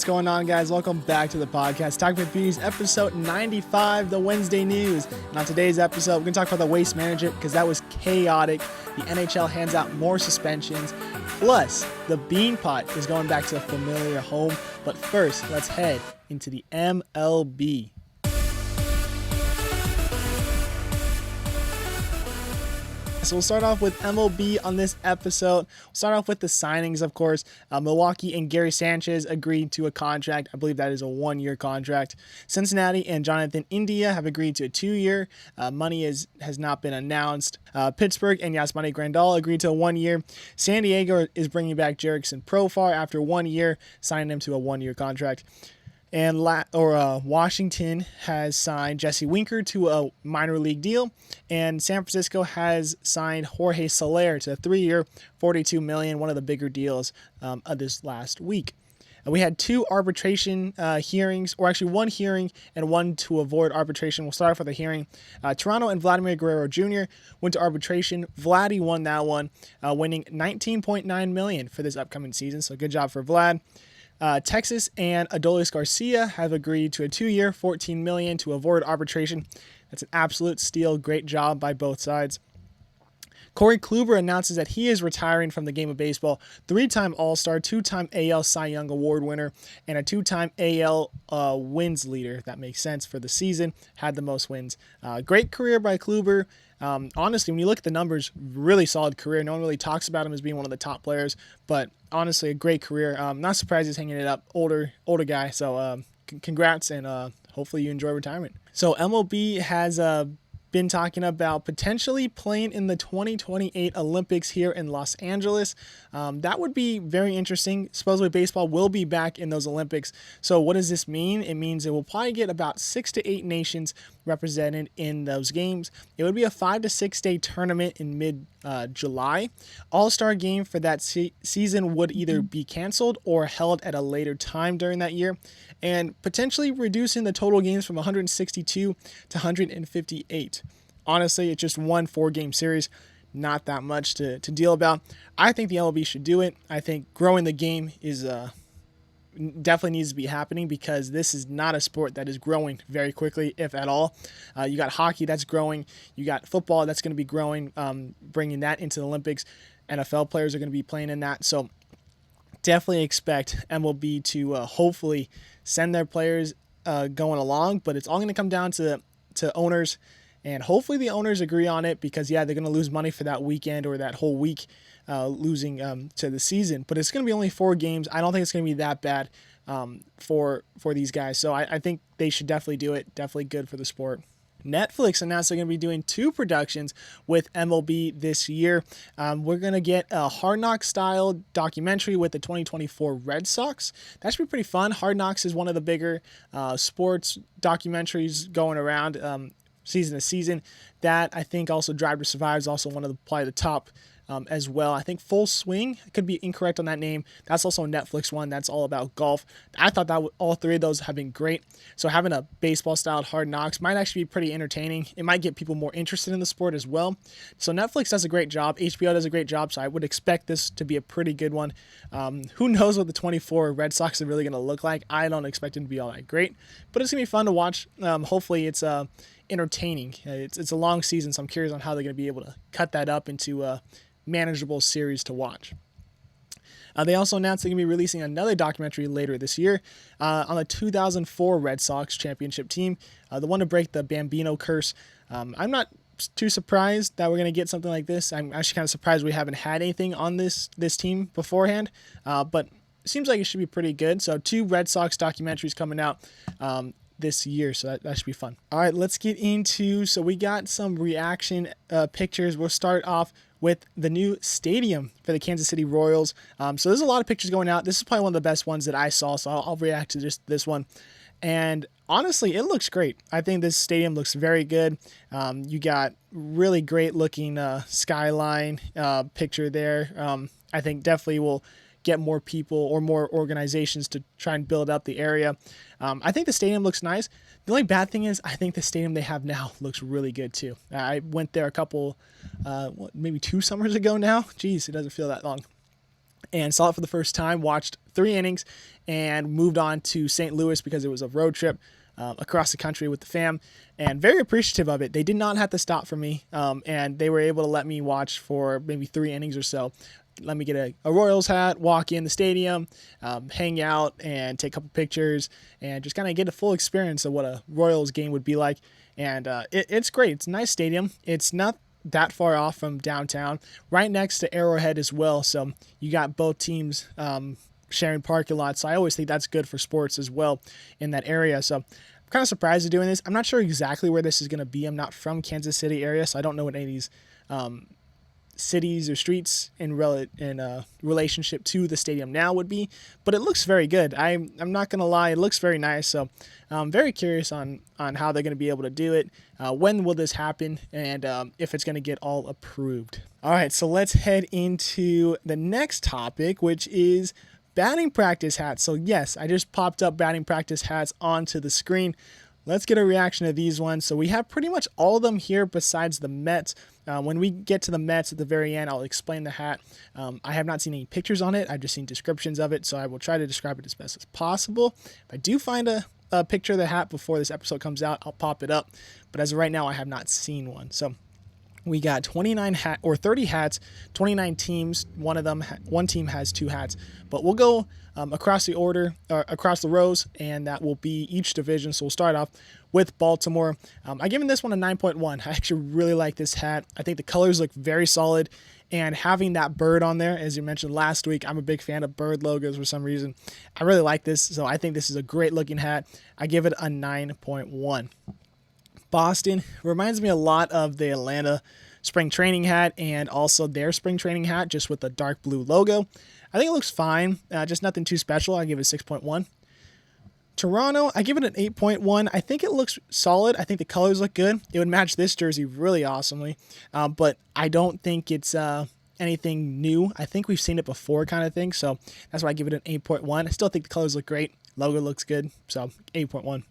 What's going on, guys? Welcome back to the podcast, Talking with Beauties, episode 95, the Wednesday news. And on today's episode, we're going to talk about the waste management because that was chaotic. The NHL hands out more suspensions. Plus, the Beanpot is going back to a familiar home. But first, let's head into the MLB. So we'll start off with MLB on this episode. We'll start off with the signings, of course. Milwaukee and Gary Sanchez agreed to a contract. I believe that is a 1-year contract. Cincinnati and Jonathan India have agreed to a 2-year. Money has not been announced. Pittsburgh and Yasmani Grandal agreed to a 1-year. San Diego is bringing back Jerickson Profar after 1 year, signing him to a 1-year contract. And Washington has signed Jesse Winker to a minor league deal, and San Francisco has signed Jorge Soler to a 3-year, $42 million, one of the bigger deals of this last week. We had 2 arbitration hearings, or actually 1 hearing and 1 to avoid arbitration. We'll start off with a hearing. Toronto and Vladimir Guerrero Jr. went to arbitration. Vladdy won that one, winning $19.9 million for this upcoming season, so good job for Vlad. Texas and Adolis Garcia have agreed to a 2-year, $14 million to avoid arbitration. That's an absolute steal. Great job by both sides. Corey Kluber announces that he is retiring from the game of baseball. 3-time All-Star, 2-time AL Cy Young Award winner, and a 2-time AL wins leader. If that makes sense for the season. Had the most wins. Great career by Kluber. Honestly, when you look at the numbers, really solid career. No one really talks about him as being one of the top players, but honestly, a great career. Not surprised he's hanging it up. Older guy. So congrats, and hopefully you enjoy retirement. So MLB has been talking about potentially playing in the 2028 Olympics here in Los Angeles. That would be very interesting. Supposedly baseball will be back in those Olympics. So what does this mean? It means it will probably get about 6 to 8 nations represented in those games. It would be a 5 to 6 day tournament in mid-July. All-Star game for that season would either be canceled or held at a later time during that year, and potentially reducing the total games from 162 to 158. Honestly, it's just one 4-game series. Not that much to deal about. I think the MLB should do it. I think growing the game is definitely needs to be happening because this is not a sport that is growing very quickly, if at all. You got hockey that's growing. You got football that's going to be growing, bringing that into the Olympics. NFL players are going to be playing in that. So definitely expect MLB to hopefully send their players going along, but it's all going to come down to owners, and hopefully the owners agree on it because, yeah, they're going to lose money for that weekend or that whole week losing to the season, but it's going to be only 4 games. I don't think it's going to be that bad for these guys, so I think they should definitely do it. Definitely good for the sport. Netflix announced they're going to be doing 2 productions with MLB this year. We're going to get a Hard Knocks style documentary with the 2024 Red Sox. That should be pretty fun. Hard Knocks is one of the bigger sports documentaries going around season to season. That, I think, also Drive to Survive is also one of probably the top as well. I think Full Swing, I could be incorrect on that name. That's also a Netflix one. That's all about golf. I thought that all 3 of those have been great. So having a baseball-styled Hard Knocks might actually be pretty entertaining. It might get people more interested in the sport as well. So Netflix does a great job. HBO does a great job. So I would expect this to be a pretty good one. Who knows what the 24 Red Sox are really going to look like. I don't expect them to be all that great. But it's going to be fun to watch. Hopefully it's entertaining. It's a long season, so I'm curious on how they're going to be able to cut that up into a manageable series to watch. They also announced they're going to be releasing another documentary later this year on the 2004 Red Sox championship team, the one to break the Bambino curse. I'm not too surprised that we're going to get something like this. I'm actually kind of surprised we haven't had anything on this team beforehand, but it seems like it should be pretty good. So 2 Red Sox documentaries coming out this year, so that should be fun. All right, let's get into, so we got some reaction pictures. We'll start off with the new stadium for the Kansas City Royals. So there's a lot of pictures going out. This is probably one of the best ones that I saw, so I'll react to just this one. And honestly, it looks great. I think this stadium looks very good. You got really great looking skyline picture there. I think definitely will get more people or more organizations to try and build up the area. I think the stadium looks nice. The only bad thing is I think the stadium they have now looks really good too. I went there a couple, maybe 2 summers ago now. Jeez, it doesn't feel that long. and saw it for the first time, watched 3 innings, and moved on to St. Louis because it was a road trip across the country with the fam, and very appreciative of it. They did not have to stop for me, and they were able to let me watch for maybe 3 innings or so. Let me get a Royals hat, walk in the stadium, hang out, and take a couple pictures, and just kind of get a full experience of what a Royals game would be like. And it's great. It's a nice stadium. It's not that far off from downtown, right next to Arrowhead as well. So you got both teams sharing parking lots. So I always think that's good for sports as well in that area. So I'm kind of surprised at doing this. I'm not sure exactly where this is going to be. I'm not from Kansas City area, so I don't know what any of these cities or streets in relationship to the stadium now would be, but it looks very good. I'm not gonna lie, it looks very nice. So I'm very curious on how they're gonna be able to do it. When will this happen, and if it's gonna get all approved. All right, so let's head into the next topic, which is batting practice hats. So yes, I just popped up batting practice hats onto the screen. Let's get a reaction to these ones. So we have pretty much all of them here besides the Mets. When we get to the Mets at the very end, I'll explain the hat. I have not seen any pictures on it. I've just seen descriptions of it, so I will try to describe it as best as possible. If I do find a picture of the hat before this episode comes out, I'll pop it up. But as of right now, I have not seen one. So we got 30 hats, 29 teams. One team has 2 hats, but we'll go across the order, across the rows, and that will be each division. So we'll start off with Baltimore. I've given this one a 9.1. I actually really like this hat. I think the colors look very solid, and having that bird on there, as you mentioned last week, I'm a big fan of bird logos for some reason. I really like this, so I think this is a great looking hat. I give it a 9.1. Boston reminds me a lot of the Atlanta spring training hat and also their spring training hat, just with the dark blue logo. I think it looks fine, just nothing too special. I give it a 6.1. Toronto, I give it an 8.1. I think it looks solid. I think the colors look good. It would match this jersey really awesomely, but I don't think it's anything new. I think we've seen it before kind of thing, so that's why I give it an 8.1. I still think the colors look great. Logo looks good, so 8.1.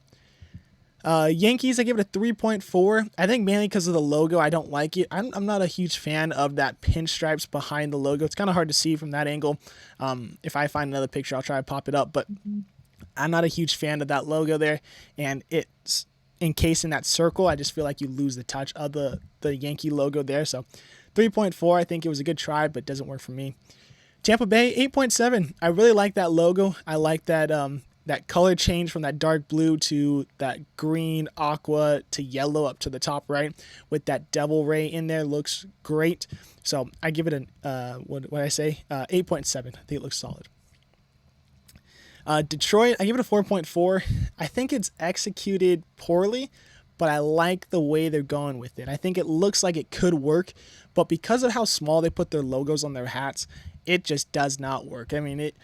Yankees, I give it a 3.4. I think mainly because of the logo. I don't like it. I'm not a huge fan of that pinstripes behind the logo. It's kind of hard to see from that angle. If I find another picture, I'll try to pop it up, but I'm not a huge fan of that logo there, and it's encased in that circle. I just feel like you lose the touch of the Yankee logo there. So 3.4, I think it was a good try, but doesn't work for me. Tampa Bay, 8.7. I really like that logo. I like that that color change from that dark blue to that green, aqua to yellow up to the top right with that devil ray in there looks great. So I give it an 8.7. I think it looks solid. Detroit, I give it a 4.4. I think it's executed poorly, but I like the way they're going with it. I think it looks like it could work, but because of how small they put their logos on their hats, it just does not work. I mean, it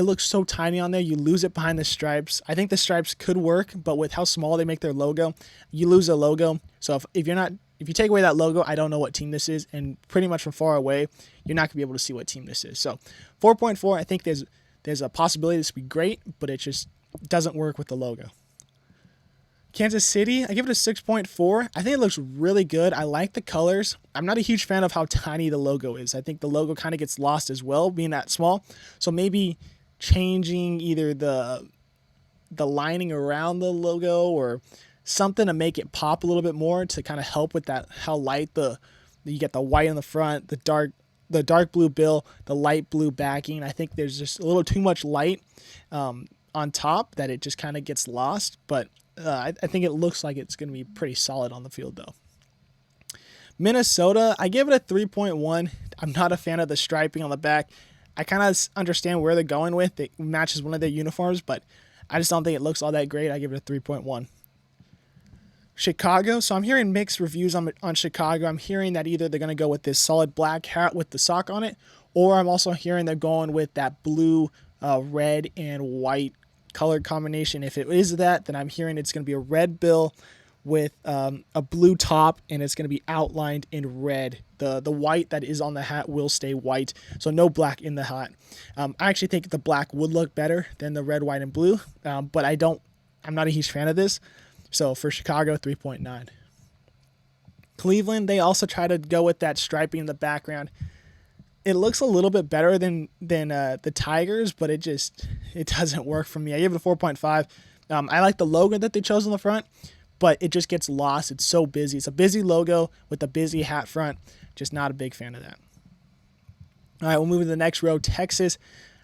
looks so tiny on there. You lose it behind the stripes. I think the stripes could work, but with how small they make their logo, you lose a logo. So if you take away that logo, I don't know what team this is, and pretty much from far away, you're not going to be able to see what team this is. So 4.4, I think there's a possibility this would be great, but it just doesn't work with the logo. Kansas City, I give it a 6.4. I think it looks really good. I like the colors. I'm not a huge fan of how tiny the logo is. I think the logo kind of gets lost as well, being that small. So maybe changing either the lining around the logo or something to make it pop a little bit more to kind of help with that, how light you get the white in the front, the dark blue bill, the light blue backing. I think there's just a little too much light on top that it just kind of gets lost, but I think it looks like it's going to be pretty solid on the field though. Minnesota, I give it a 3.1. I'm not a fan of the striping on the back. I kind of understand where they're going with. It matches one of their uniforms, but I just don't think it looks all that great. I give it a 3.1. Chicago, so I'm hearing mixed reviews on Chicago. I'm hearing that either they're going to go with this solid black hat with the sock on it, or I'm also hearing they're going with that blue, red, and white color combination. If it is that, then I'm hearing it's going to be a red bill with a blue top, and it's going to be outlined in red. The white that is on the hat will stay white, so no black in the hat. I actually think the black would look better than the red, white, and blue, but I'm not a huge fan of this. So for Chicago, 3.9. Cleveland, they also try to go with that striping in the background. it looks a little bit better than the Tigers, but it doesn't work for me. I give it a 4.5. I like the logo that they chose on the front, but it just gets lost. It's so busy. It's a busy logo with a busy hat front. Just not a big fan of that. All right, we'll move to the next row, Texas.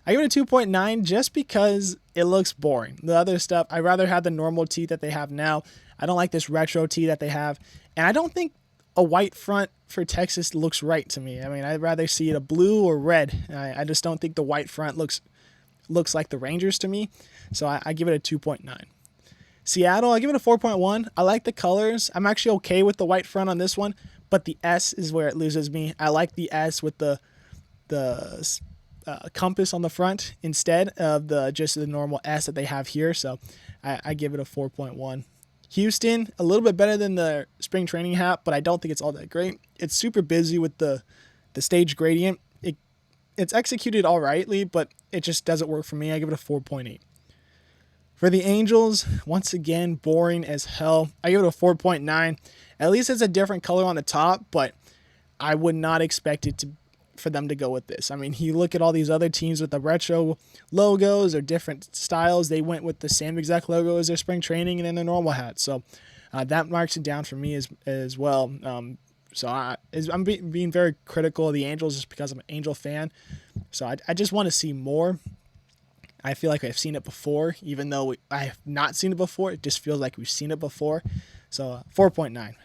I give it a 2.9 just because it looks boring. The other stuff, I'd rather have the normal tee that they have now. I don't like this retro tee that they have. And I don't think a white front for Texas looks right to me. I mean, I'd rather see it a blue or red. I just don't think the white front looks like the Rangers to me. So I give it a 2.9. Seattle, I give it a 4.1. I like the colors. I'm actually okay with the white front on this one, but the S is where it loses me. I like the S with the compass on the front instead of just the normal S that they have here. So I give it a 4.1. Houston, a little bit better than the spring training hat, but I don't think it's all that great. It's super busy with the stage gradient. It's executed all rightly, but it just doesn't work for me. I give it a 4.8. For the Angels, once again, boring as hell. I give it a 4.9. At least it's a different color on the top, but I would not expect it for them to go with this. I mean, you look at all these other teams with the retro logos or different styles. They went with the same exact logo as their spring training and then their normal hats. So that marks it down for me as well. So I'm being very critical of the Angels just because I'm an Angel fan. So I just want to see more. I feel like I've seen it before, even though I have not seen it before. It just feels like we've seen it before. So 4.9.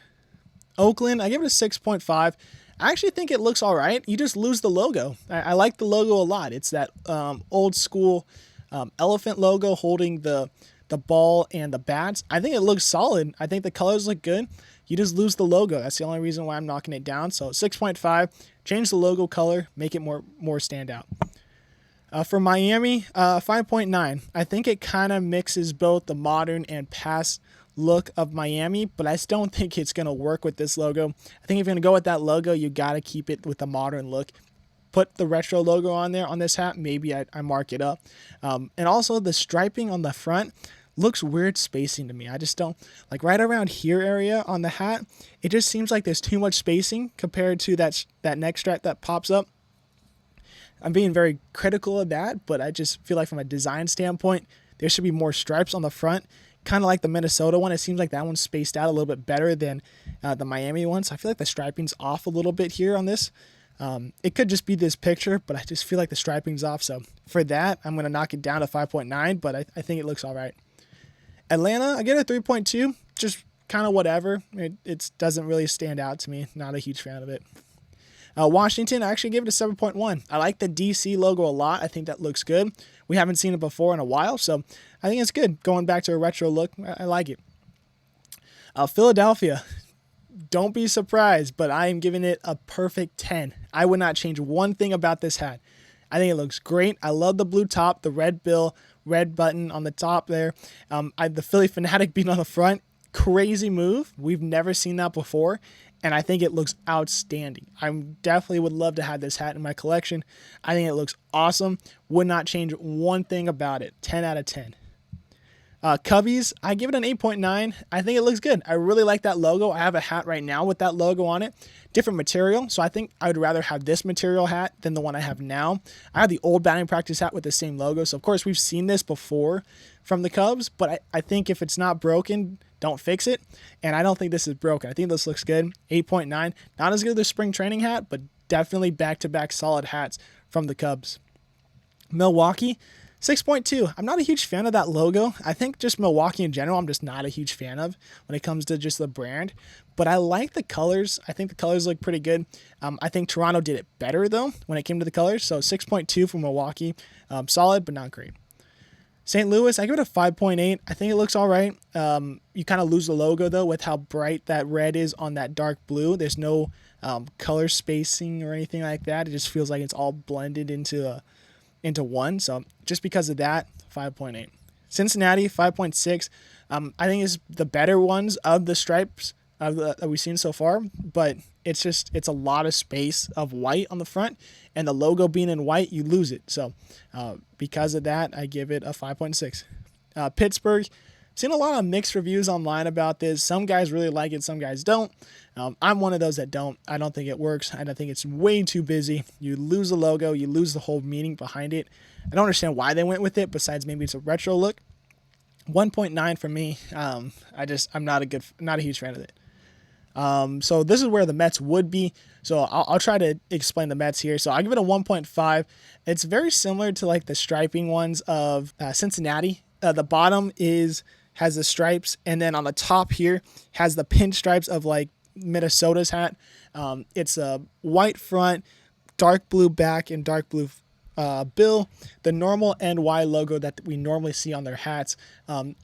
Oakland, I give it a 6.5. I actually think it looks all right. You just lose the logo. I like the logo a lot. It's that old school elephant logo holding the ball and the bats. I think it looks solid. I think the colors look good. You just lose the logo. That's the only reason why I'm knocking it down. So 6.5. Change the logo color. Make it more stand out. For Miami, 5.9. I think it kind of mixes both the modern and past look of Miami, but I still don't think it's going to work with this logo. I think if you're going to go with that logo, you got to keep it with the modern look. Put the retro logo on there on this hat. Maybe I mark it up. And also the striping on the front looks weird spacing to me. I just don't like right around here area on the hat. It just seems like there's too much spacing compared to that neck stripe that pops up. I'm being very critical of that, but I just feel like from a design standpoint, there should be more stripes on the front. Kind of like the Minnesota one. It seems like that one's spaced out a little bit better than the Miami one. So I feel like the striping's off a little bit here on this. It could just be this picture, but I just feel like the striping's off. So for that, I'm going to knock it down to 5.9, but I think it looks all right. Atlanta, I get a 3.2. Just kind of whatever. It doesn't really stand out to me. Not a huge fan of it. Washington, I actually give it a 7.1. I like the DC logo a lot. I think that looks good. We haven't seen it before in a while, so I think it's good. Going back to a retro look, I like it. Philadelphia, don't be surprised, but I am giving it a perfect 10. I would not change one thing about this hat. I think it looks great. I love the blue top, the red bill, red button on the top there. The Philly Fanatic being on the front, crazy move. We've never seen that before. And I think it looks outstanding. I definitely would love to have this hat in my collection. I think it looks awesome. Would not change one thing about it. 10 out of 10. Cubbies, I give it an 8.9. I think it looks good. I really like that logo. I have a hat right now with that logo on it. Different material. So I think I would rather have this material hat than the one I have now. I have the old batting practice hat with the same logo. So of course we've seen this before from the Cubs. But I think if it's not broken, don't fix it. And I don't think this is broken. I think this looks good. 8.9. Not as good as the spring training hat, but definitely back-to-back solid hats from the Cubs. Milwaukee, 6.2. I'm not a huge fan of that logo. I think just Milwaukee in general, I'm just not a huge fan of when it comes to just the brand. But I like the colors. I think the colors look pretty good. I think Toronto did it better, though, when it came to the colors. So 6.2 for Milwaukee. Solid, but not great. St. Louis, I give it a 5.8. I think it looks all right. You kind of lose the logo, though, with how bright that red is on that dark blue. There's no color spacing or anything like that. It just feels like it's all blended into one. So just because of that, 5.8. Cincinnati, 5.6. I think it's the better ones of the stripes that we've seen so far, but it's a lot of space of white on the front, and the logo being in white, you lose it. So because of that, I give it a 5.6. Pittsburgh, Seen a lot of mixed reviews online about this. Some guys really like it, some guys don't. I'm one of those that don't. I don't think it works. I don't think it's way too busy. You lose the logo, you lose the whole meaning behind it. I don't understand why they went with it, besides maybe it's a retro look. 1.9 for me. I'm not a huge fan of it. So this is where the Mets would be. So I'll try to explain the Mets here. So I'll give it a 1.5. It's very similar to like the striping ones of Cincinnati. The bottom has the stripes, and then on the top here has the pinstripes of like Minnesota's hat. It's a white front, dark blue back, and dark blue bill, the normal NY logo that we normally see on their hats.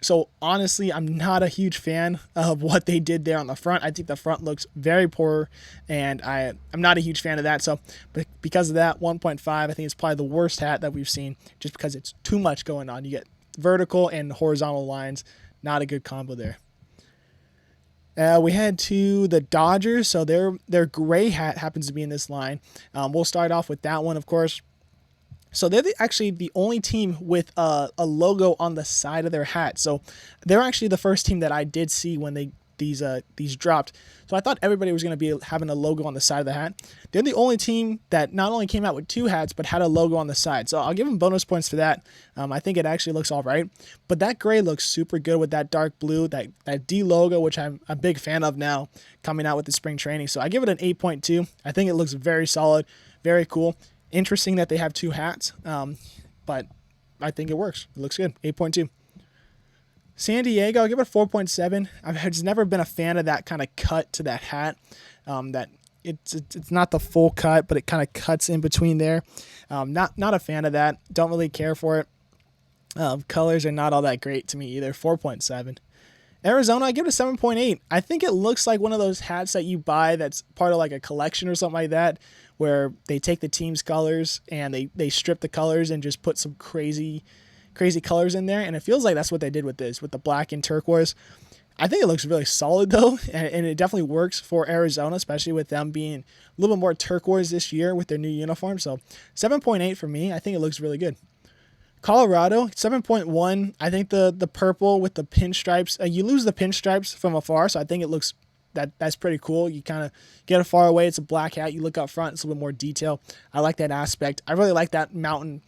So honestly, I'm not a huge fan of what they did there on the front. I think the front looks very poor, and I'm not a huge fan of that. So because of that, 1.5, I think it's probably the worst hat that we've seen, just because it's too much going on. You get vertical and horizontal lines. Not a good combo there. We head to the Dodgers. So their gray hat happens to be in this line. We'll start off with that one, of course. So they're actually the only team with a logo on the side of their hat. So they're actually the first team that I did see when these dropped. So I thought everybody was going to be having a logo on the side of the hat. They're the only team that not only came out with two hats, but had a logo on the side. So I'll give them bonus points for that. I think it actually looks all right. But that gray looks super good with that dark blue, that D logo, which I'm a big fan of now, coming out with the spring training. So I give it an 8.2. I think it looks very solid, very cool. Interesting that they have two hats, but I think it works. It looks good. 8.2. San Diego, I'll give it a 4.7. I've just never been a fan of that kind of cut to that hat. That it's not the full cut, but it kind of cuts in between there. Not a fan of that. Don't really care for it. Colors are not all that great to me either. 4.7. Arizona, I give it a 7.8. I think it looks like one of those hats that you buy that's part of like a collection or something like that, where they take the team's colors and they strip the colors and just put some crazy colors in there. And it feels like that's what they did with this, with the black and turquoise. I think it looks really solid though, and it definitely works for Arizona, especially with them being a little bit more turquoise this year with their new uniform. So 7.8 for me. I think it looks really good. Colorado, 7.1. I think the purple with the pinstripes, you lose the pinstripes from afar, so I think it looks that's pretty cool. You kind of get it far away. It's a black hat. You look up front, it's a little bit more detail. I like that aspect. I really like that mountain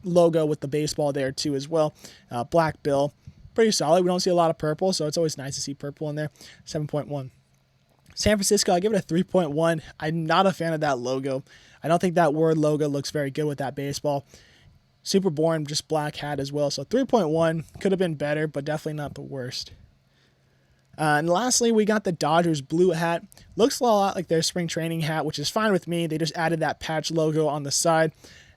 logo with the baseball there too as well. Black bill, pretty solid. We don't see a lot of purple, so it's always nice to see purple in there. 7.1. San Francisco, I give it a 3.1. I'm not a fan of that logo. I don't think that word logo looks very good with that baseball. Super boring, just black hat as well. So 3.1 could have been better, but definitely not the worst. And lastly, we got the Dodgers blue hat. Looks a lot like their spring training hat, which is fine with me. They just added that patch logo on the side.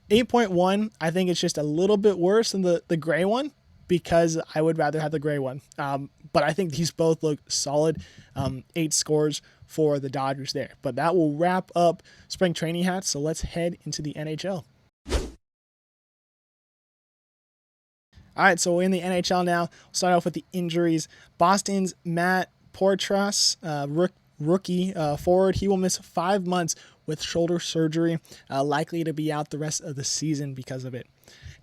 8.1, I think it's just a little bit worse than the gray one, because I would rather have the gray one. But I think these both look solid. 8 scores for the Dodgers there. But that will wrap up spring training hats. So let's head into the NHL. All right, so we're in the NHL now. We'll start off with the injuries. Boston's Matt Portras, rookie forward. He will miss 5 months with shoulder surgery, likely to be out the rest of the season because of it.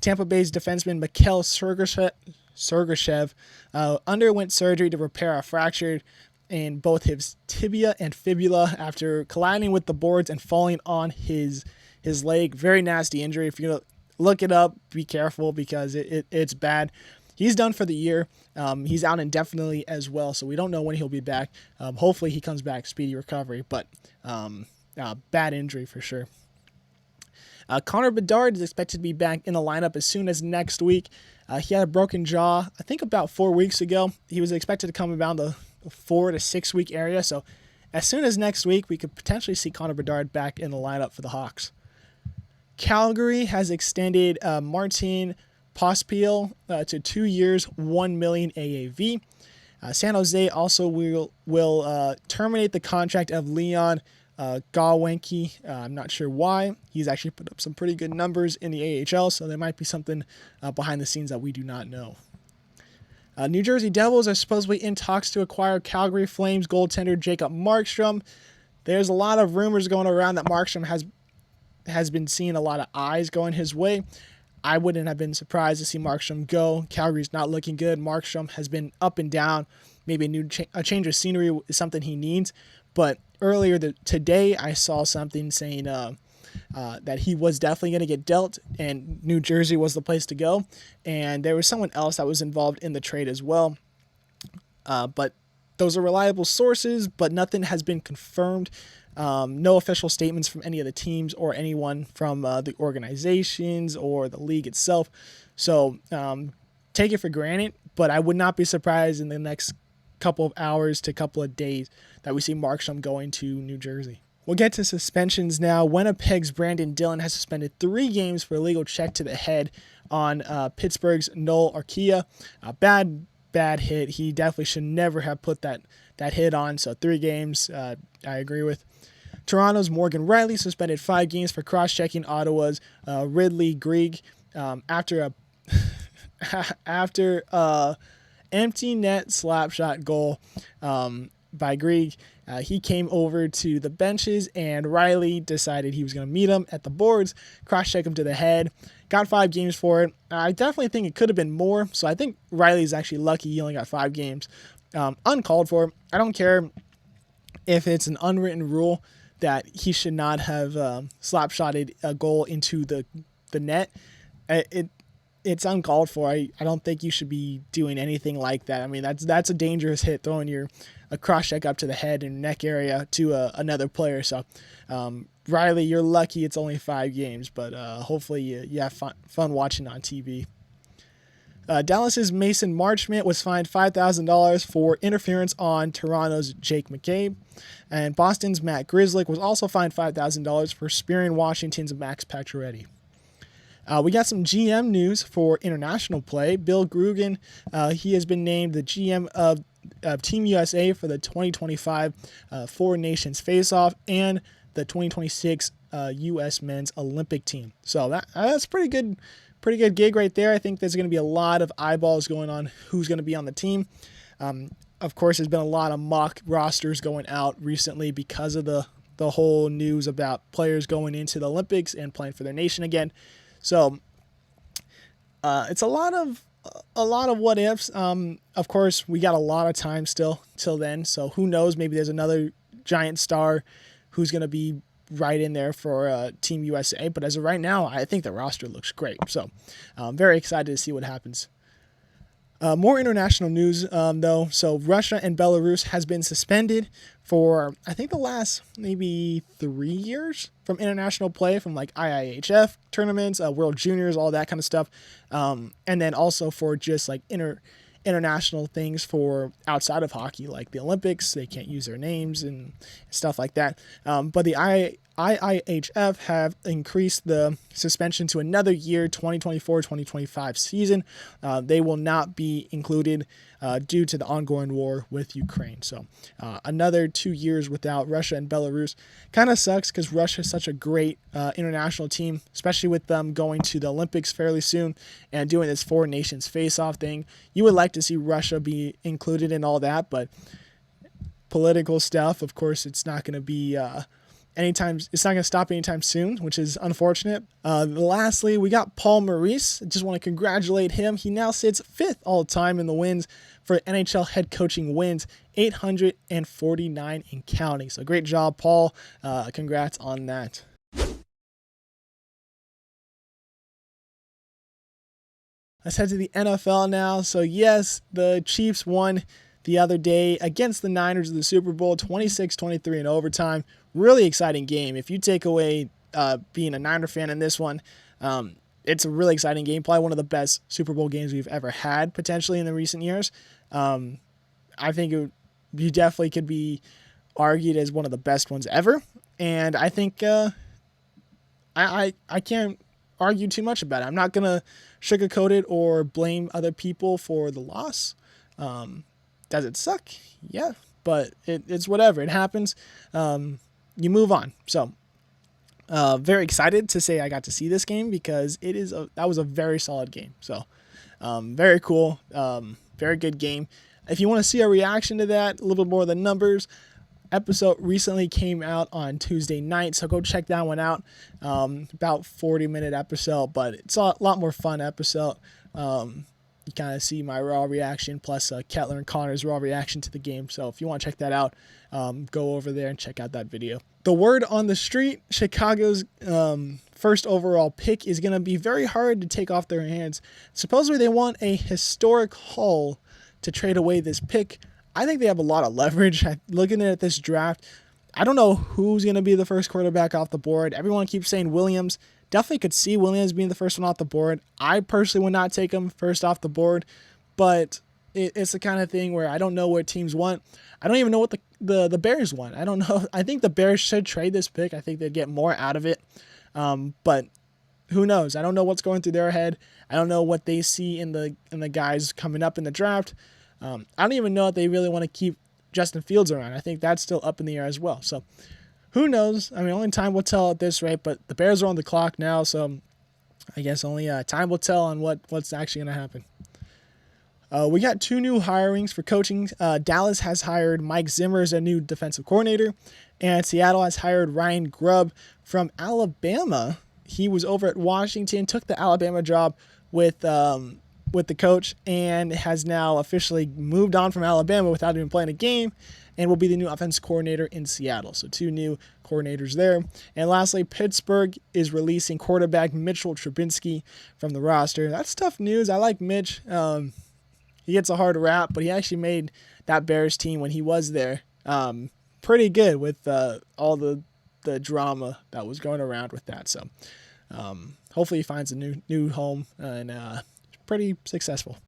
Tampa Bay's defenseman Mikhail Sergachev underwent surgery to repair a fracture in both his tibia and fibula after colliding with the boards and falling on his leg. Very nasty injury. If you look it up, be careful, because it's bad. He's done for the year. He's out indefinitely as well, so we don't know when he'll be back. Hopefully he comes back, speedy recovery, but bad injury for sure. Connor Bedard is expected to be back in the lineup as soon as next week. He had a broken jaw, I think about 4 weeks ago. He was expected to come around the 4 to 6 week area, so as soon as next week, we could potentially see Connor Bedard back in the lineup for the Hawks. Calgary has extended Martin Pospiel to 2 years, $1 million AAV. San Jose also will terminate the contract of Leon Gawenke. I'm not sure why. He's actually put up some pretty good numbers in the AHL, so there might be something behind the scenes that we do not know. New Jersey Devils are supposedly in talks to acquire Calgary Flames goaltender Jacob Markstrom. There's a lot of rumors going around that Markstrom has been seeing a lot of eyes going his way. I wouldn't have been surprised to see Markstrom go. Calgary's not looking good. Markstrom has been up and down. Maybe a change of scenery is something he needs. But earlier today, I saw something saying that he was definitely going to get dealt, and New Jersey was the place to go. And there was someone else that was involved in the trade as well. But those are reliable sources, but nothing has been confirmed. No official statements from any of the teams or anyone from the organizations or the league itself. So take it for granted, but I would not be surprised in the next couple of hours to couple of days that we see Markstrom going to New Jersey. We'll get to suspensions now. Winnipeg's Brandon Dillon has suspended 3 games for illegal check to the head on Pittsburgh's Noel Arkia. Bad hit. He definitely should never have put that hit on. So 3 games, I agree with. Toronto's Morgan Riley suspended 5 games for cross-checking Ottawa's Ridley Greig after a empty net slap shot goal by Greig. He came over to the benches, and Riley decided he was going to meet him at the boards, cross-check him to the head. Got 5 games for it. I definitely think it could have been more, so I think Riley's actually lucky he only got 5 games. Uncalled for. I don't care if it's an unwritten rule that he should not have slap-shotted a goal into the net. It's uncalled for. I don't think you should be doing anything like that. I mean, that's a dangerous hit, throwing a cross check up to the head and neck area to another player. So, Riley, you're lucky it's only 5 games, but hopefully you have fun watching on TV. Dallas's Mason Marchment was fined $5,000 for interference on Toronto's Jake McCabe. And Boston's Matt Grzelcyk was also fined $5,000 for spearing Washington's Max Pacioretty. We got some GM news for international play. Bill Grugan, he has been named the GM of Team USA for the 2025 Four Nations Face-Off and the 2026 U.S. Men's Olympic Team. So that's pretty good gig right there. I think there's going to be a lot of eyeballs going on who's going to be on the team. Of course, there's been a lot of mock rosters going out recently because of the whole news about players going into the Olympics and playing for their nation again. So it's a lot of what ifs. Of course, we got a lot of time still till then. So who knows? Maybe there's another giant star who's going to be right in there for Team USA. But as of right now, I think the roster looks great. So I'm very excited to see what happens. More international news, though. So Russia and Belarus has been suspended for, I think, the last maybe 3 years from international play, from like IIHF tournaments, World Juniors, all that kind of stuff. And then also for just like international things for outside of hockey, like the Olympics. They can't use their names and stuff like that. But the IIHF have increased the suspension to another year, 2024-2025 season. They will not be included due to the ongoing war with Ukraine. So another 2 years without Russia and Belarus. Kind of sucks because Russia is such a great international team, especially with them going to the Olympics fairly soon and doing this Four Nations face-off thing. You would like to see Russia be included in all that, but political stuff, of course, it's not going to be... it's not going to stop anytime soon, which is unfortunate. Lastly, we got Paul Maurice. I just want to congratulate him. He now sits 5th all time in the wins for NHL head coaching wins, 849 and counting. So great job, Paul. Congrats on that. Let's head to the NFL now. So yes, the Chiefs won the other day against the Niners of the Super Bowl, 26-23 in overtime. Really exciting game. If you take away being a Niner fan in this one, it's a really exciting game. Probably one of the best Super Bowl games we've ever had, potentially, in the recent years. I think you definitely could be argued as one of the best ones ever. And I think I can't argue too much about it. I'm not going to sugarcoat it or blame other people for the loss. Does it suck? Yeah, but it's whatever. It happens. You move on. So, very excited to say I got to see this game because that was a very solid game. So, very cool. Very good game. If you want to see a reaction to that, a little bit more of the numbers, episode recently came out on Tuesday night, so go check that one out. About 40-minute episode, but it's a lot more fun episode. You kind of see my raw reaction plus Kettler and Connor's raw reaction to the game. So if you want to check that out, go over there and check out that video. The word on the street, Chicago's first overall pick is going to be very hard to take off their hands. Supposedly they want a historic haul to trade away this pick. I think they have a lot of leverage. Looking at this draft, I don't know who's going to be the first quarterback off the board. Everyone keeps saying Williams. Definitely could see Williams being the first one off the board. I personally would not take him first off the board, but it's the kind of thing where I don't know what teams want. I don't even know what the Bears want. I don't know. I think the Bears should trade this pick. I think they'd get more out of it, but who knows? I don't know what's going through their head. I don't know what they see in the guys coming up in the draft. I don't even know if they really want to keep Justin Fields around. I think that's still up in the air as well. So who knows? I mean, only time will tell at this rate, but the Bears are on the clock now, so I guess only time will tell on what's actually going to happen. We got 2 new hirings for coaching. Dallas has hired Mike Zimmer as a new defensive coordinator, and Seattle has hired Ryan Grubb from Alabama. He was over at Washington, took the Alabama job with the coach, and has now officially moved on from Alabama without even playing a game, and will be the new offense coordinator in Seattle. So 2 new coordinators there. And lastly, Pittsburgh is releasing quarterback Mitchell Trubisky from the roster. That's tough news. I like Mitch. He gets a hard rap, but he actually made that Bears team when he was there pretty good with all the drama that was going around with that. So hopefully he finds a new home and pretty successful.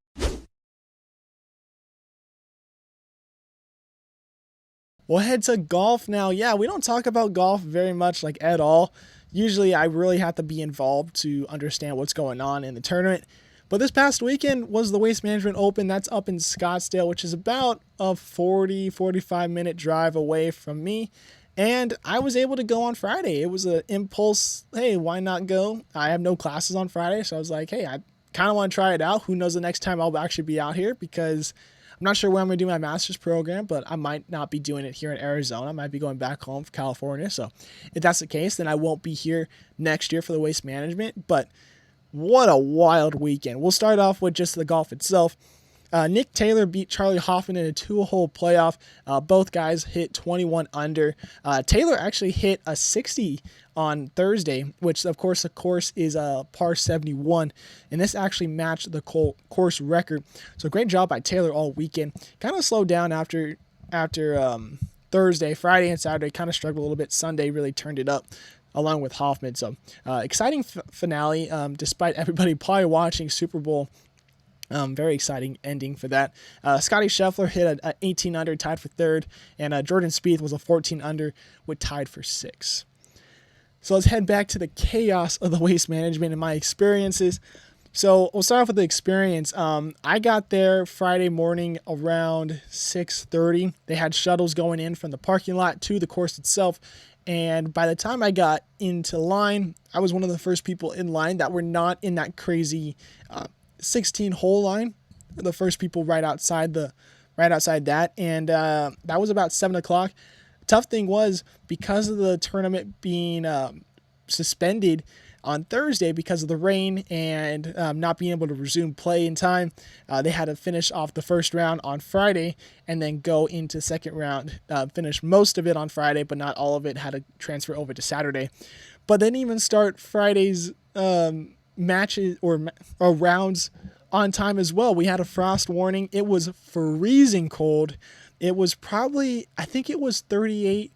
We'll head to golf now. Yeah, we don't talk about golf very much, like at all. Usually I really have to be involved to understand what's going on in the tournament. But this past weekend was the Waste Management Open. That's up in Scottsdale, which is about a 45 minute drive away from me. And I was able to go on Friday. It was an impulse, hey, why not go? I have no classes on Friday, so I was like, hey, I kind of want to try it out. Who knows the next time I'll actually be out here, because I'm not sure where I'm going to do my master's program, but I might not be doing it here in Arizona. I might be going back home for California. So if that's the case, then I won't be here next year for the Waste Management. But what a wild weekend. We'll start off with just the golf itself. Nick Taylor beat Charlie Hoffman in a 2-hole playoff. Both guys hit 21 under. Taylor actually hit a 60 on Thursday, which of course is a par 71, and this actually matched the course record. So great job by Taylor all weekend. Kind of slowed down after Thursday. Friday and Saturday kind of struggled a little bit. Sunday really turned it up along with Hoffman. So exciting finale, despite everybody probably watching Super Bowl. Very exciting ending for that. Scotty Scheffler hit a 18 under, tied for 3rd, and Jordan Spieth was a 14 under, with tied for 6th. So let's head back to the chaos of the Waste Management and my experiences. So we'll start off with the experience. I got there Friday morning around 6:30. They had shuttles going in from the parking lot to the course itself. And by the time I got into line, I was one of the first people in line that were not in that crazy 16-hole line. The first people right outside that, and that was about 7 o'clock. Tough thing was, because of the tournament being suspended on Thursday because of the rain and not being able to resume play in time, they had to finish off the first round on Friday and then go into second round, finish most of it on Friday, but not all of it, had to transfer over to Saturday. But they didn't even start Friday's matches or rounds on time as well. We had a frost warning. It was freezing cold. It was probably, I think it was 38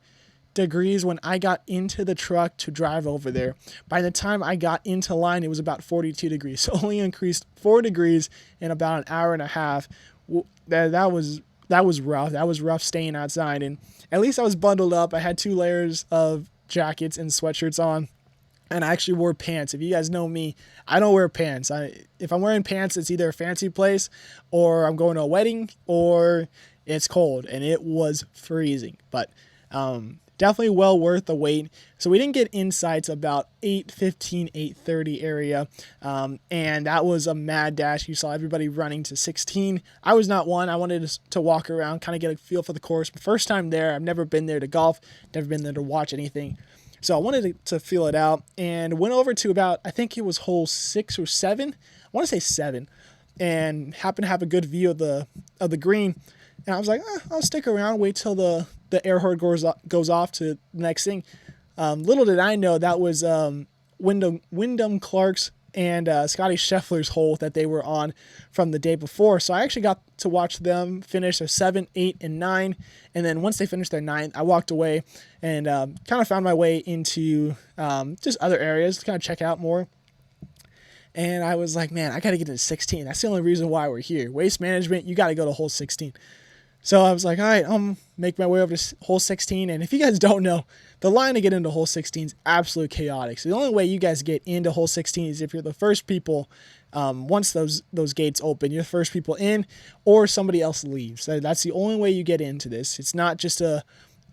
degrees when I got into the truck to drive over there. By the time I got into line, it was about 42 degrees. So only increased 4 degrees in about an hour and a half. That was rough. That was rough staying outside. And at least I was bundled up. I had 2 layers of jackets and sweatshirts on. And I actually wore pants. If you guys know me, I don't wear pants. If I'm wearing pants, it's either a fancy place, or I'm going to a wedding, or it's cold. And it was freezing. But definitely well worth the wait. So we didn't get insights about 8:15, 8:30 area, and that was a mad dash. You saw everybody running to 16. I was not one. I wanted to walk around, kind of get a feel for the course. First time there. I've never been there to golf, never been there to watch anything. So I wanted to feel it out, and went over to about, I think it was hole 6 or 7. I want to say 7, and happened to have a good view of the green. And I was like, I'll stick around, wait till the air horn goes off to the next thing. Little did I know that was Wyndham Clark's and Scotty Scheffler's hole that they were on from the day before. So I actually got to watch them finish their 7, 8, and 9. And then once they finished their 9th, I walked away and kind of found my way into just other areas to kind of check out more. And I was like, man, I got to get into 16. That's the only reason why we're here. Waste management, you got to go to hole 16. So I was like, all right, I'm make my way over to hole 16. And if you guys don't know, the line to get into hole 16 is absolutely chaotic. So the only way you guys get into hole 16 is if you're the first people, once those gates open, you're the first people in, or somebody else leaves. So that's the only way you get into this. It's not just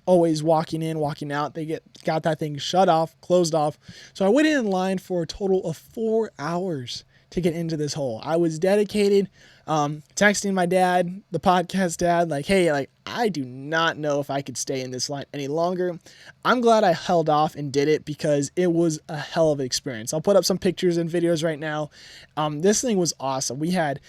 always walking in, walking out. They got that thing shut off, closed off. So I waited in line for a total of 4 hours to get into this hole. I was dedicated, texting my dad, the podcast dad, like, hey, like, I do not know if I could stay in this line any longer. I'm glad I held off and did it because it was a hell of an experience. I'll put up some pictures and videos right now. This thing was awesome. We had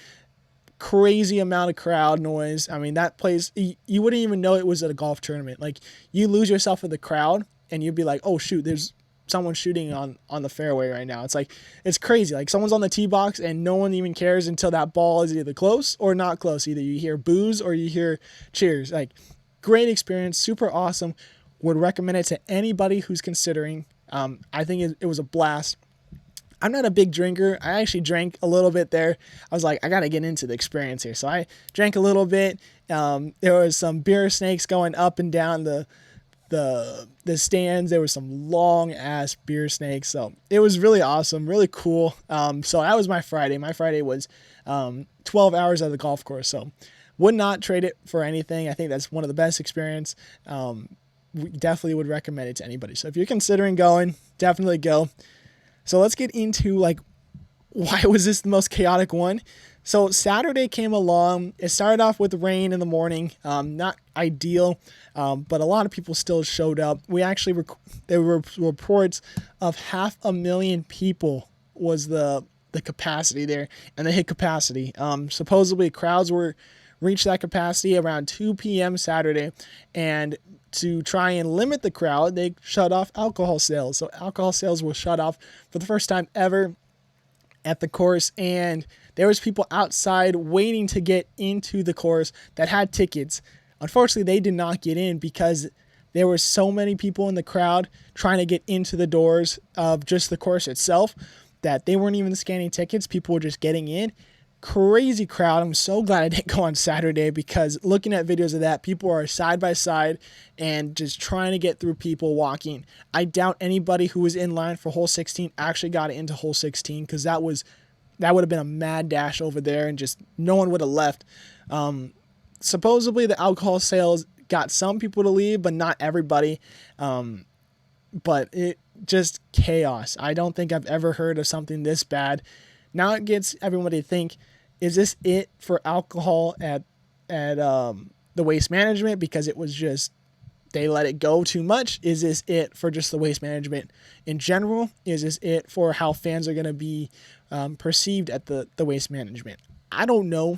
crazy amount of crowd noise. I mean, that place, you wouldn't even know it was at a golf tournament. Like, you lose yourself in the crowd and you'd be like, oh shoot, there's someone shooting on the fairway right now. It's like, it's crazy. Like, someone's on the tee box and no one even cares until that ball is either close or not close. Either you hear boos or you hear cheers. Like, great experience, super awesome. Would recommend it to anybody who's considering. I think it was a blast. I'm not a big drinker. I actually drank a little bit there. I was like, I got to get into the experience here. So I drank a little bit. There was some beer snakes going up and down the stands. There were some long ass beer snakes. So it was really awesome, really cool. So that was my Friday. My Friday was 12 hours at the golf course. So would not trade it for anything. I think that's one of the best experience. We definitely would recommend it to anybody. So if you're considering going, definitely go. So let's get into, like, why was this the most chaotic one? So Saturday came along. It started off with rain in the morning. Not ideal, but a lot of people still showed up. We actually, there were reports of 500,000 people was the capacity there, and they hit capacity. Supposedly crowds reached that capacity around 2 p.m. Saturday, and to try and limit the crowd, they shut off alcohol sales. So alcohol sales were shut off for the first time ever at the course, and there was people outside waiting to get into the course that had tickets. Unfortunately, they did not get in because there were so many people in the crowd trying to get into the doors of just the course itself that they weren't even scanning tickets. People were just getting in. Crazy crowd. I'm so glad I didn't go on Saturday because looking at videos of that, people are side by side and just trying to get through people walking. I doubt anybody who was in line for hole 16 actually got into hole 16 because that would have been a mad dash over there and just no one would have left. Supposedly the alcohol sales got some people to leave, but not everybody. But it just chaos. I don't think I've ever heard of something this bad. Now it gets everybody to think, is this it for alcohol at the Waste Management because it was just, they let it go too much? Is this it for just the Waste Management in general? Is this it for how fans are going to be perceived at the Waste Management? I don't know.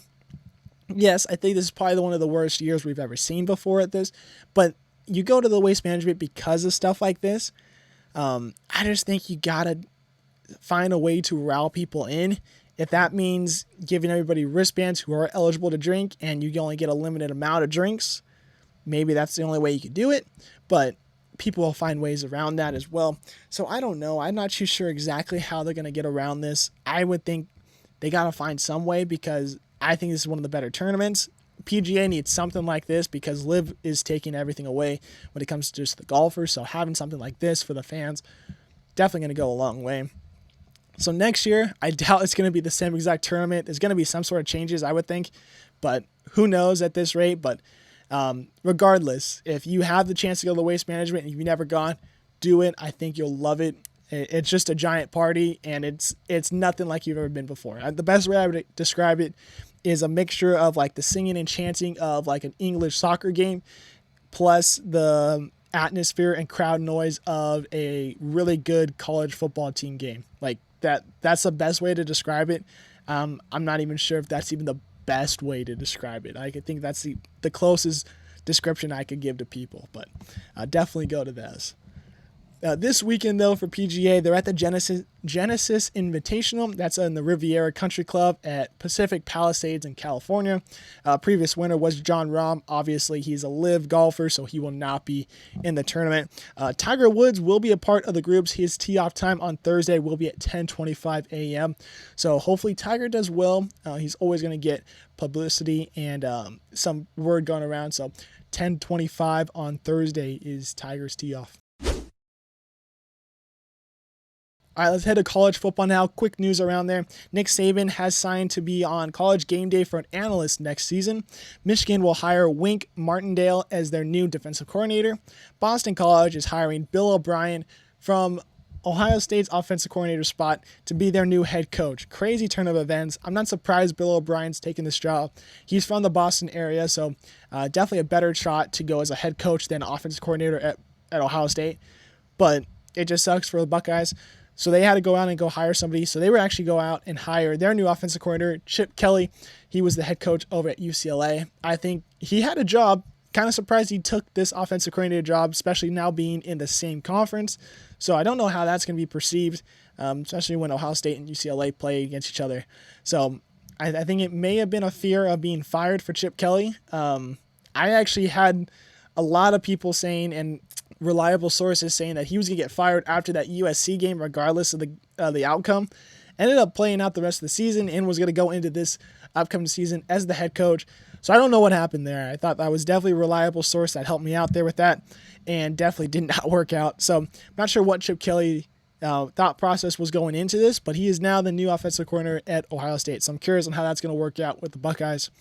Yes, I think this is probably one of the worst years we've ever seen before at this, but you go to the Waste Management because of stuff like this. I just think you got to find a way to rile people in. If that means giving everybody wristbands who are eligible to drink and you can only get a limited amount of drinks, maybe that's the only way you could do it, but people will find ways around that as well. So I don't know. I'm not too sure exactly how they're going to get around this. I would think they got to find some way because I think this is one of the better tournaments. PGA needs something like this because LIV is taking everything away when it comes to just the golfers. So having something like this for the fans, definitely going to go a long way. So next year, I doubt it's going to be the same exact tournament. There's going to be some sort of changes, I would think, but who knows at this rate. But Regardless, if you have the chance to go to the Waste Management and you've never gone, do it. I think you'll love it. It's just a giant party, and it's nothing like you've ever been before. The best way I would describe it is a mixture of like the singing and chanting of like an English soccer game, plus the atmosphere and crowd noise of a really good college football team game. Like that's the best way to describe it. I'm not even sure if that's even the best way to describe it. I think that's the closest description I could give to people, but definitely go to those. This weekend, though, for PGA, they're at the Genesis Invitational. That's in the Riviera Country Club at Pacific Palisades in California. Previous winner was Jon Rahm. Obviously, he's a live golfer, so he will not be in the tournament. Tiger Woods will be a part of the groups. His tee-off time on Thursday will be at 10:25 a.m. So hopefully Tiger does well. He's always going to get publicity and some word going around. So 10:25 on Thursday is Tiger's tee-off. All right, let's head to college football now. Quick news around there. Nick Saban has signed to be on College Game Day for an analyst next season. Michigan will hire Wink Martindale as their new defensive coordinator. Boston College is hiring Bill O'Brien from Ohio State's offensive coordinator spot to be their new head coach. Crazy turn of events. I'm not surprised Bill O'Brien's taking this job. He's from the Boston area, so definitely a better shot to go as a head coach than offensive coordinator at Ohio State. But it just sucks for the Buckeyes. So they had to go out and go hire somebody. So they were actually go out and hire their new offensive coordinator, Chip Kelly. He was the head coach over at UCLA. I think he had a job. Kind of surprised he took this offensive coordinator job, especially now being in the same conference. So I don't know how that's going to be perceived, especially when Ohio State and UCLA play against each other. So I think it may have been a fear of being fired for Chip Kelly. I actually had a lot of people saying, and reliable sources saying, that he was going to get fired after that USC game, regardless of the outcome. Ended up playing out the rest of the season and was going to go into this upcoming season as the head coach. So I don't know what happened there. I thought that was definitely a reliable source that helped me out there with that, and definitely did not work out. So I'm not sure what Chip Kelly thought process was going into this, but he is now the new offensive coordinator at Ohio State. So I'm curious on how that's going to work out with the Buckeyes.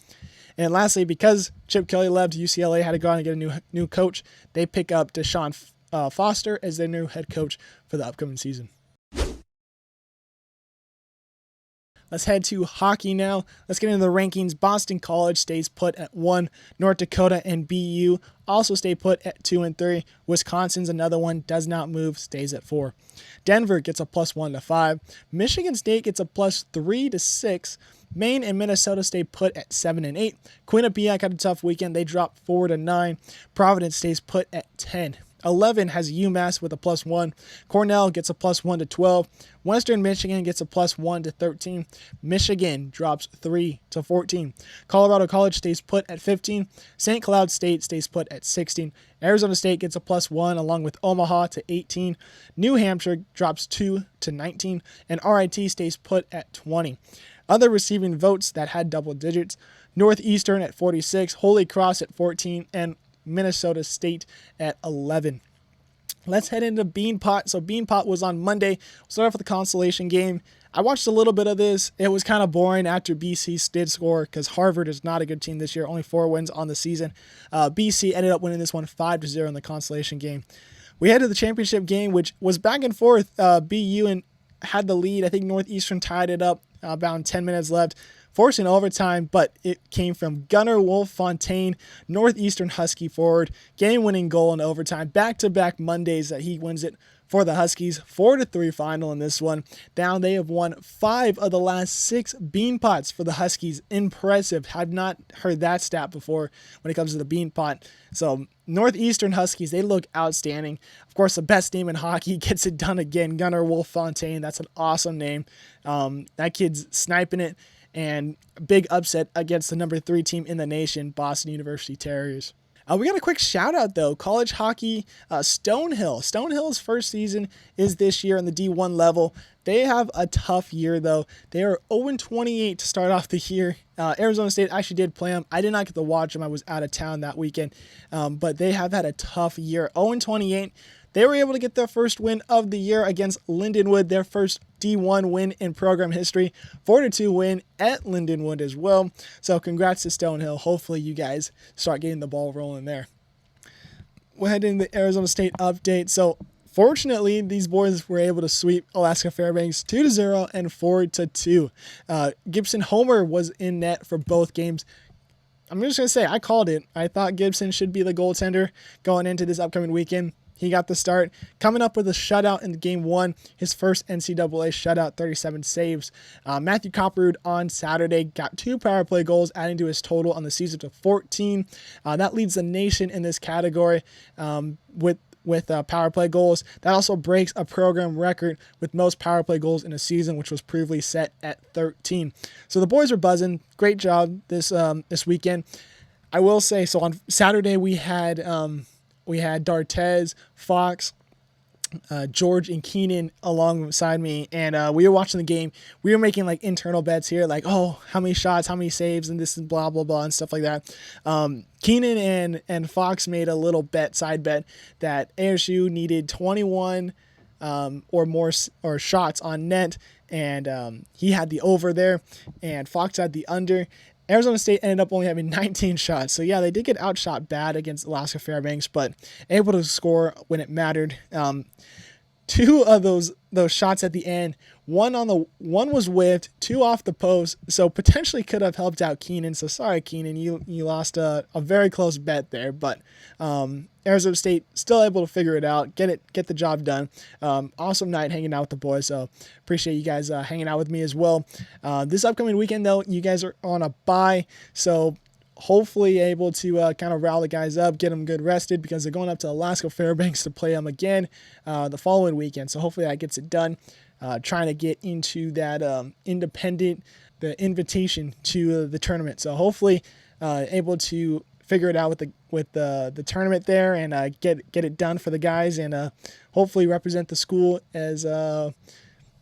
And lastly, because Chip Kelly left, UCLA had to go out and get a new coach. They pick up Deshaun Foster as their new head coach for the upcoming season. Let's head to hockey now. Let's get into the rankings. Boston College stays put at 1. North Dakota and BU also stay put at 2 and 3. Wisconsin's another one, does not move, stays at 4. Denver gets a +1 to 5. Michigan State gets a +3 to 6. Maine and Minnesota stay put at 7 and 8. Quinnipiac had a tough weekend. They dropped 4 to 9. Providence stays put at 10. 11 has UMass with a +1. Cornell gets a +1 to 12. Western Michigan gets a +1 to 13. Michigan drops 3 to 14. Colorado College stays put at 15. St. Cloud State stays put at 16. Arizona State gets a +1 along with Omaha to 18. New Hampshire drops 2 to 19. And RIT stays put at 20. Other receiving votes that had double digits: Northeastern at 46, Holy Cross at 14, and Minnesota State at 11. Let's head into Beanpot. So Beanpot was on Monday. We'll start off with the consolation game. I watched a little bit of this. It was kind of boring after BC did score because Harvard is not a good team this year. Only 4 wins on the season. BC ended up winning this one 5-0 in the consolation game. We head to the championship game, which was back and forth. BU had the lead. I think Northeastern tied it up about 10 minutes left, forcing overtime, but it came from Gunnar Wolf-Fontaine, Northeastern Husky forward, game-winning goal in overtime. Back-to-back Mondays that he wins it for the Huskies. 4-3 final in this one. Down, they have won 5 of the last 6 Beanpots for the Huskies. Impressive. Have not heard that stat before when it comes to the Beanpot. So Northeastern Huskies, they look outstanding. Of course, the best name in hockey gets it done again. Gunnar Wolf-Fontaine. That's an awesome name. That kid's sniping it. And big upset against the number 3 team in the nation, Boston University Terriers. We got a quick shout out though. College hockey, Stonehill. Stonehill's first season is this year on the D1 level. They have a tough year though. They are 0-28 to start off the year. Arizona State actually did play them. I did not get to watch them. I was out of town that weekend. But they have had a tough year. 0-28. They were able to get their first win of the year against Lindenwood, their first D1 win in program history, 4-2 win at Lindenwood as well. So congrats to Stonehill. Hopefully you guys start getting the ball rolling there. We'll head into the Arizona State update. So fortunately, these boys were able to sweep Alaska Fairbanks 2-0 and 4-2. Gibson Homer was in net for both games. I'm just going to say, I called it. I thought Gibson should be the goaltender going into this upcoming weekend. He got the start, coming up with a shutout in game 1, his first NCAA shutout, 37 saves. Matthew Copperwood on Saturday got 2 power play goals, adding to his total on the season to 14. That leads the nation in this category with power play goals. That also breaks a program record with most power play goals in a season, which was previously set at 13. So the boys are buzzing. Great job this weekend. I will say, so on Saturday we had D'Artez, Fox, George, and Keenan alongside me, and we were watching the game. We were making like internal bets here, like, oh, how many shots, how many saves, and this and blah blah blah and stuff like that. Keenan and Fox made a little side bet that ASU needed 21 or more shots on net, and he had the over there, and Fox had the under. Arizona State ended up only having 19 shots. So, yeah, they did get outshot bad against Alaska Fairbanks, but able to score when it mattered. 2 of those shots at the end, one was whiffed, 2 off the post, so potentially could have helped out Keenan. So, sorry, Keenan, you lost a very close bet there, but Arizona State still able to figure it out, get the job done. Awesome night hanging out with the boys, so appreciate you guys hanging out with me as well. This upcoming weekend, though, you guys are on a bye, so hopefully able to kind of rally the guys up, get them good rested, because they're going up to Alaska Fairbanks to play them again the following weekend. So hopefully that gets it done. Trying to get into that the invitation to the tournament. So hopefully able to figure it out with the tournament there and get it done for the guys, and hopefully represent the school as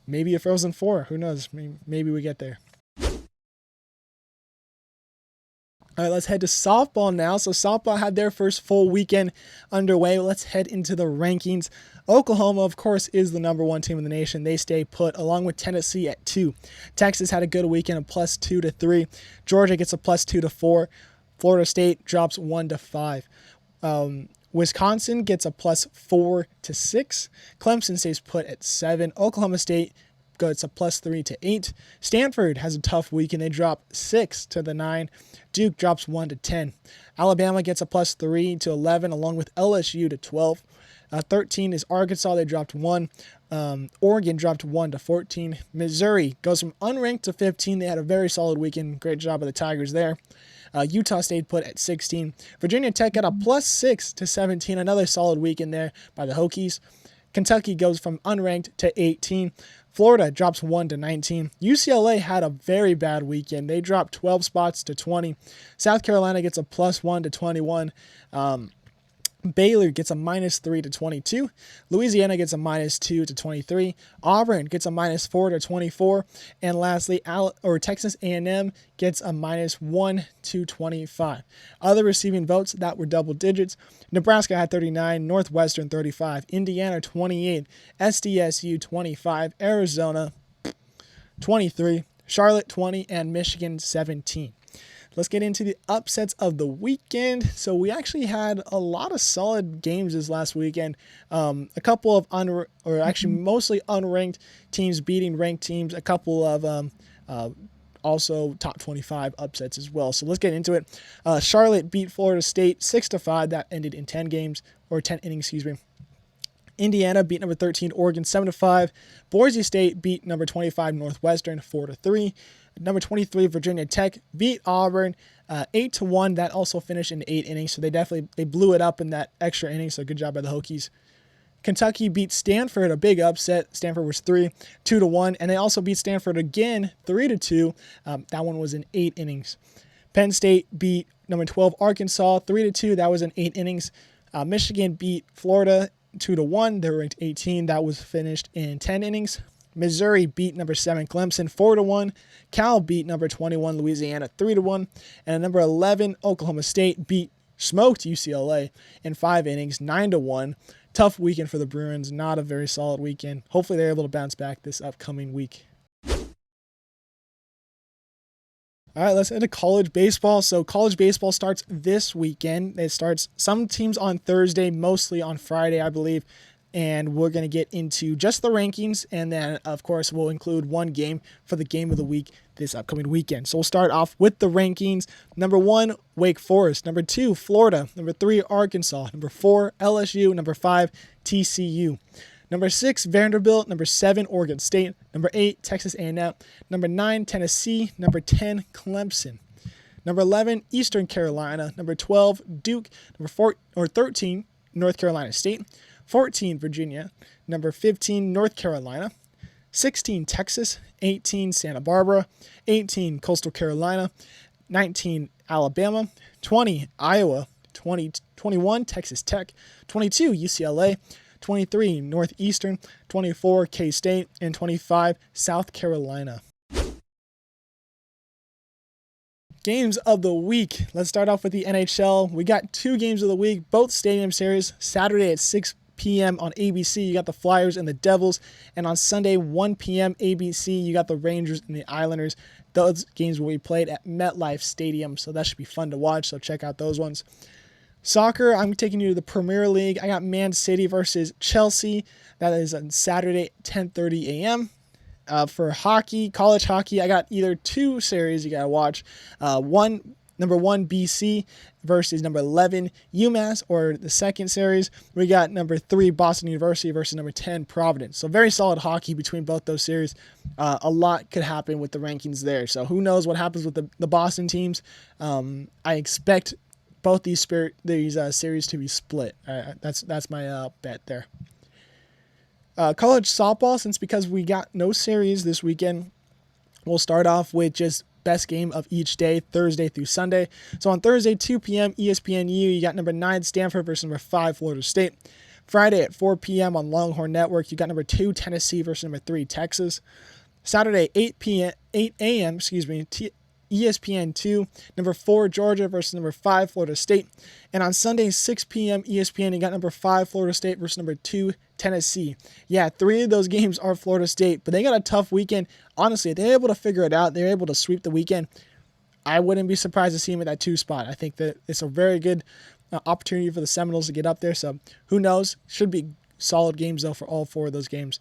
maybe a Frozen Four. Who knows? Maybe we get there. All right, let's head to softball now. So softball had their first full weekend underway. Let's head into the rankings. Oklahoma, of course, is the number 1 team in the nation. They stay put, along with Tennessee at 2. Texas had a good weekend, a +2 to 3. Georgia gets a +2 to 4. Florida State drops 1 to 5. Wisconsin gets a +4 to 6. Clemson stays put at 7. Oklahoma State gets a +3 to 8. Stanford has a tough week and they drop 6 to the 9. Duke drops 1 to 10. Alabama gets a +3 to 11, along with LSU to 12. 13 is Arkansas. They dropped 1. Oregon dropped 1 to 14. Missouri goes from unranked to 15. They had a very solid weekend. Great job of the Tigers there. Utah stayed put at 16. Virginia Tech got a +6 to 17. Another solid weekend there by the Hokies. Kentucky goes from unranked to 18. Florida drops 1 to 19. UCLA had a very bad weekend. They dropped 12 spots to 20. South Carolina gets a +1 to 21. Baylor gets a -3 to 22. Louisiana gets a -2 to 23. Auburn gets a -4 to 24. And lastly, Texas A&M gets a -1 to 25. Other receiving votes that were double digits. Nebraska had 39, Northwestern 35, Indiana 28, SDSU 25, Arizona 23, Charlotte 20, and Michigan 17. Let's get into the upsets of the weekend. So we actually had a lot of solid games this last weekend. A couple of mostly unranked teams beating ranked teams. A couple of also top 25 upsets as well. So let's get into it. Charlotte beat Florida State 6-5. That ended in 10 innings, excuse me. Indiana beat number 13 Oregon 7-5. Boise State beat number 25 Northwestern 4-3. Number 23 Virginia Tech beat Auburn 8-1. That also finished in 8 innings, so they blew it up in that extra inning. So good job by the Hokies. Kentucky beat Stanford, a big upset. Stanford was 2-1, and they also beat Stanford again 3-2. That one was in 8 innings. Penn State beat number 12 Arkansas 3-2. That was in 8 innings. Michigan beat Florida 2-1. They were ranked 18. That was finished in 10 innings. Missouri beat number 7 Clemson 4-1. Cal beat number 21 Louisiana 3-1. And number 11 Oklahoma State smoked UCLA in 5 innings 9-1. tough weekend for the Bruins. Not a very solid weekend. Hopefully they're able to bounce back this upcoming week. All right, let's head to college baseball. So college baseball starts this weekend. It starts some teams on Thursday, mostly on Friday, I believe. And we're going to get into just the rankings. And then, of course, we'll include one game for the game of the week this upcoming weekend. So we'll start off with the rankings. Number 1, Wake Forest. Number 2, Florida. Number 3, Arkansas. Number 4, LSU. Number 5, TCU. Number 6, Vanderbilt. Number 7, Oregon State. Number 8, Texas A&M. Number 9, Tennessee. Number 10, Clemson. Number 11, Eastern Carolina. Number 12, Duke. Number 13, North Carolina State. 14, Virginia. Number 15, North Carolina. 16, Texas. 18, Santa Barbara. 18, Coastal Carolina. 19, Alabama. 20, Iowa. 21, Texas Tech. 22, UCLA. 23, Northeastern. 24, K-State. And 25, South Carolina. Games of the week. Let's start off with the NHL. We got 2 games of the week, both stadium series. Saturday at 6 p.m. on ABC, you got the Flyers and the Devils. And on Sunday, 1 p.m. ABC, you got the Rangers and the Islanders. Those games will be played at MetLife Stadium, so that should be fun to watch, so check out those ones. Soccer, I'm taking you to the Premier League. I got Man City versus Chelsea. That is on Saturday, 10:30 a.m. For hockey, college hockey, I got either 2 series you got to watch. Number 1, BC versus number 11, UMass, or the second series, we got number 3, Boston University versus number 10, Providence. So very solid hockey between both those series. A lot could happen with the rankings there. So who knows what happens with the Boston teams. I expect both these series to be split. That's my bet there. College softball, because we got no series this weekend, we'll start off with just best game of each day, Thursday through Sunday. So on Thursday, 2 p.m., ESPNU, you got number 9, Stanford versus number 5, Florida State. Friday at 4 p.m. on Longhorn Network, you got number 2, Tennessee versus number 3, Texas. Saturday, 8 a.m., ESPN2, number 4, Georgia versus number 5, Florida State. And on Sunday, 6 p.m. ESPN, you got number 5, Florida State versus number 2, Tennessee. Yeah, 3 of those games are Florida State, but they got a tough weekend. Honestly, they're able to figure it out. They're able to sweep the weekend. I wouldn't be surprised to see them at that 2 spot. I think that it's a very good opportunity for the Seminoles to get up there. So who knows? Should be solid games, though, for all 4 of those games.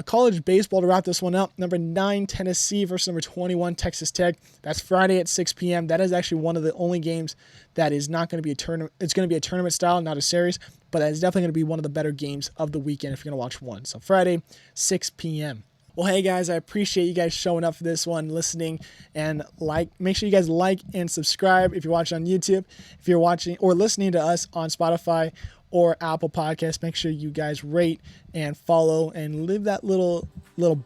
College baseball to wrap this one up. Number 9, Tennessee versus number 21, Texas Tech. That's Friday at 6 p.m. That is actually one of the only games that is not going to be a tournament. It's going to be a tournament style, not a series, but that is definitely going to be one of the better games of the weekend if you're going to watch one. So Friday, 6 p.m. Well, hey guys, I appreciate you guys showing up for this one, listening, and make sure you guys like and subscribe if you're watching on YouTube. If you're watching or listening to us on Spotify or Apple Podcasts, make sure you guys rate and follow and leave that little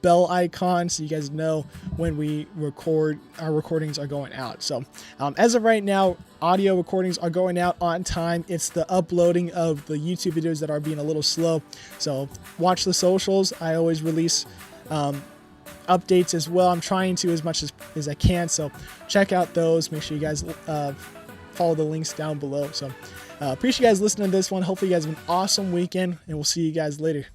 bell icon so you guys know when we record. Our recordings are going out. So as of right now, audio recordings are going out on time. It's the uploading of the YouTube videos that are being a little slow. So watch the socials. I always release updates as well. I'm trying to as much as I can. So check out those. Make sure you guys follow the links down below. So appreciate you guys listening to this one. Hopefully you guys have an awesome weekend, and we'll see you guys later.